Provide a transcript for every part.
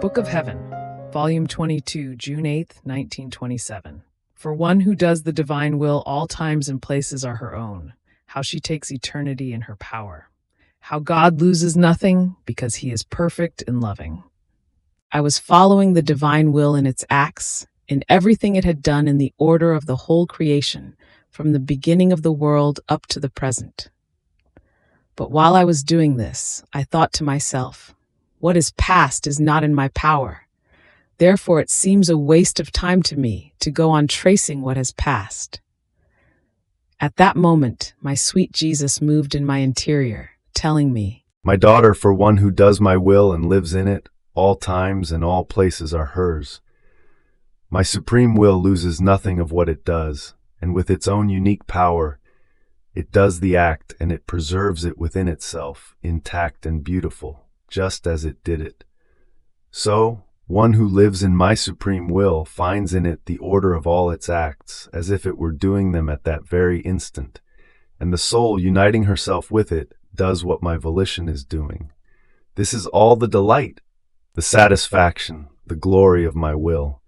Book of Heaven, Volume 22, June 8th, 1927. For one who does the divine will, all times and places are her own. How she takes eternity in her power. How God loses nothing because he is perfect and loving. I was following the divine will in its acts, in everything it had done in the order of the whole creation, from the beginning of the world up to the present. But while I was doing this, I thought to myself, what is past is not in my power. Therefore, it seems a waste of time to me to go on tracing what has passed. At that moment, my sweet Jesus moved in my interior, telling me, "My daughter, for one who does my will and lives in it, all times and all places are hers. My supreme will loses nothing of what it does, and with its own unique power, it does the act and it preserves it within itself, intact and beautiful, just as it did it. So, one who lives in my supreme will finds in it the order of all its acts, as if it were doing them at that very instant, and the soul, uniting herself with it, does what my volition is doing. This is all the delight, the satisfaction, the glory of my will,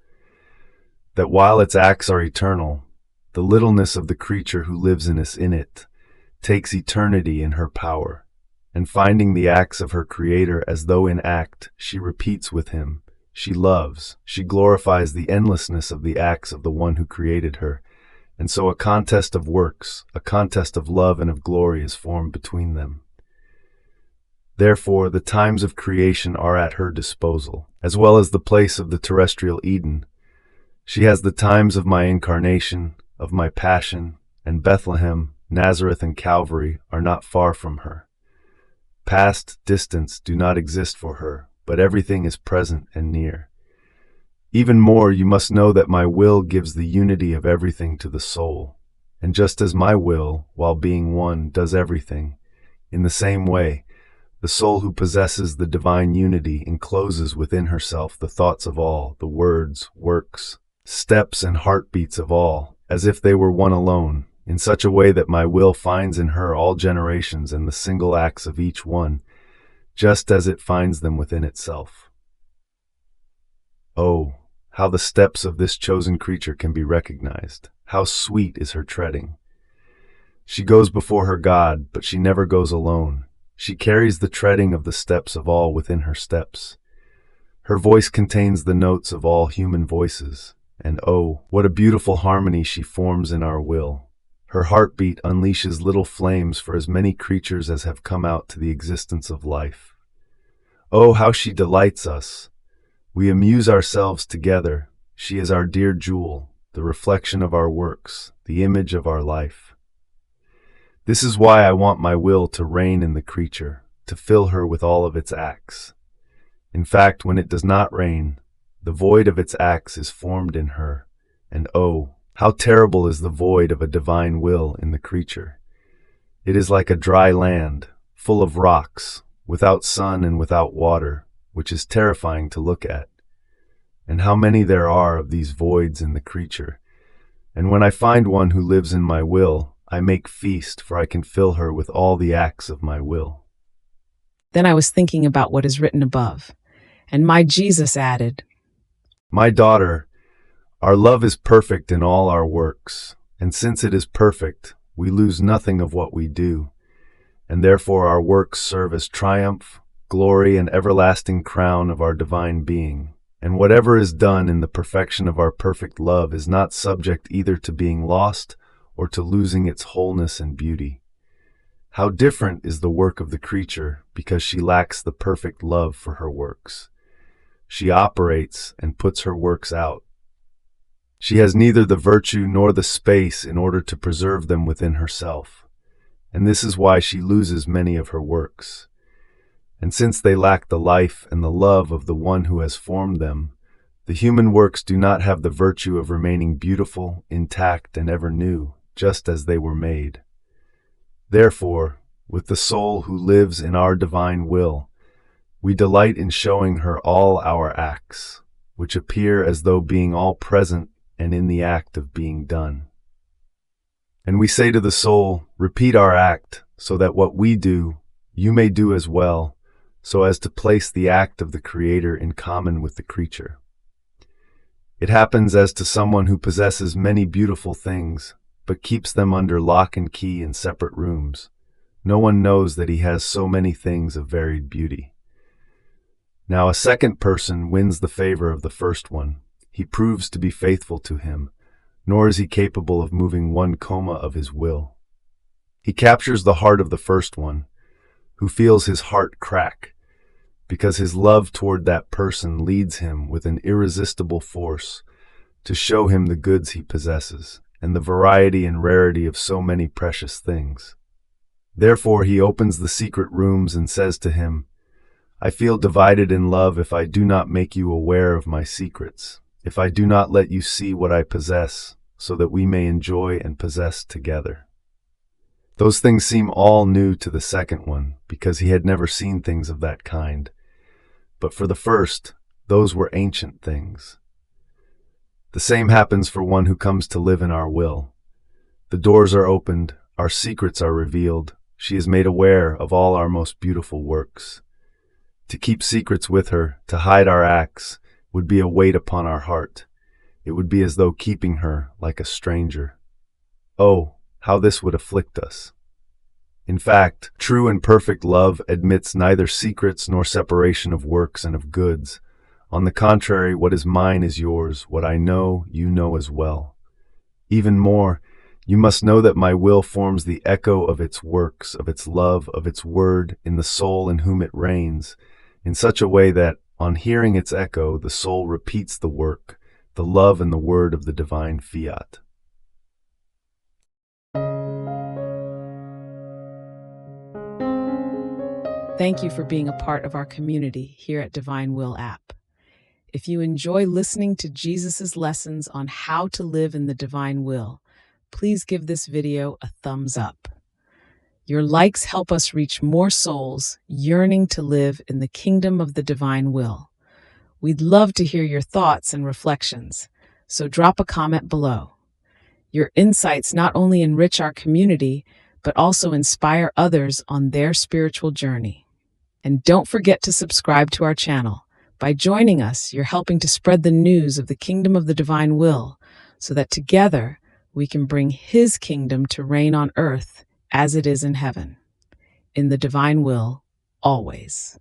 that while its acts are eternal, the littleness of the creature who lives in it takes eternity in her power, and finding the acts of her Creator as though in act, she repeats with him, she loves, she glorifies the endlessness of the acts of the one who created her, and so a contest of works, a contest of love and of glory is formed between them. Therefore, the times of creation are at her disposal, as well as the place of the terrestrial Eden. She has the times of my incarnation, of my passion, and Bethlehem, Nazareth, and Calvary are not far from her. Past, distance do not exist for her, but everything is present and near. Even more, you must know that my will gives the unity of everything to the soul, and just as my will, while being one, does everything, in the same way, the soul who possesses the divine unity encloses within herself the thoughts of all, the words, works, steps, and heartbeats of all, as if they were one alone, in such a way that my will finds in her all generations and the single acts of each one, just as it finds them within itself. Oh, how the steps of this chosen creature can be recognized. How sweet is her treading. She goes before her God, but she never goes alone. She carries the treading of the steps of all within her steps. Her voice contains the notes of all human voices, and oh, what a beautiful harmony she forms in our will. Her heartbeat unleashes little flames for as many creatures as have come out to the existence of life. Oh, how she delights us! We amuse ourselves together. She is our dear jewel, the reflection of our works, the image of our life. This is why I want my will to reign in the creature, to fill her with all of its acts. In fact, when it does not reign, the void of its acts is formed in her, and oh, how terrible is the void of a divine will in the creature. It is like a dry land, full of rocks, without sun and without water, which is terrifying to look at. And how many there are of these voids in the creature. And when I find one who lives in my will, I make feast, for I can fill her with all the acts of my will. Then I was thinking about what is written above, and my Jesus added, "My daughter, our love is perfect in all our works, and since it is perfect, we lose nothing of what we do, and therefore our works serve as triumph, glory, and everlasting crown of our divine being, and whatever is done in the perfection of our perfect love is not subject either to being lost or to losing its wholeness and beauty. How different is the work of the creature because she lacks the perfect love for her works. She operates and puts her works out. She has neither the virtue nor the space in order to preserve them within herself, and this is why she loses many of her works. And since they lack the life and the love of the one who has formed them, the human works do not have the virtue of remaining beautiful, intact, and ever new, just as they were made. Therefore, with the soul who lives in our divine will, we delight in showing her all our acts, which appear as though being all present and in the act of being done. And we say to the soul, repeat our act, so that what we do, you may do as well, so as to place the act of the Creator in common with the creature. It happens as to someone who possesses many beautiful things, but keeps them under lock and key in separate rooms. No one knows that he has so many things of varied beauty. Now a second person wins the favor of the first one. He proves to be faithful to him, nor is he capable of moving one comma of his will. He captures the heart of the first one, who feels his heart crack, because his love toward that person leads him with an irresistible force to show him the goods he possesses and the variety and rarity of so many precious things. Therefore he opens the secret rooms and says to him, I feel divided in love if I do not make you aware of my secrets, if I do not let you see what I possess, so that we may enjoy and possess together. Those things seem all new to the second one, because he had never seen things of that kind. But for the first, those were ancient things. The same happens for one who comes to live in our will. The doors are opened, our secrets are revealed, she is made aware of all our most beautiful works. To keep secrets with her, to hide our acts, would be a weight upon our heart. It would be as though keeping her like a stranger. Oh, how this would afflict us. In fact, true and perfect love admits neither secrets nor separation of works and of goods. On the contrary, what is mine is yours, what I know, you know as well. Even more, you must know that my will forms the echo of its works, of its love, of its word, in the soul in whom it reigns, in such a way that, on hearing its echo, the soul repeats the work, the love and the word of the divine fiat. Thank you for being a part of our community here at Divine Will app. If you enjoy listening to Jesus' lessons on how to live in the divine will, please give this video a thumbs up. Your likes help us reach more souls yearning to live in the kingdom of the divine will. We'd love to hear your thoughts and reflections, so drop a comment below. Your insights not only enrich our community, but also inspire others on their spiritual journey. And don't forget to subscribe to our channel. By joining us, you're helping to spread the news of the kingdom of the divine will, so that together we can bring His kingdom to reign on earth as it is in heaven. In the divine will, always.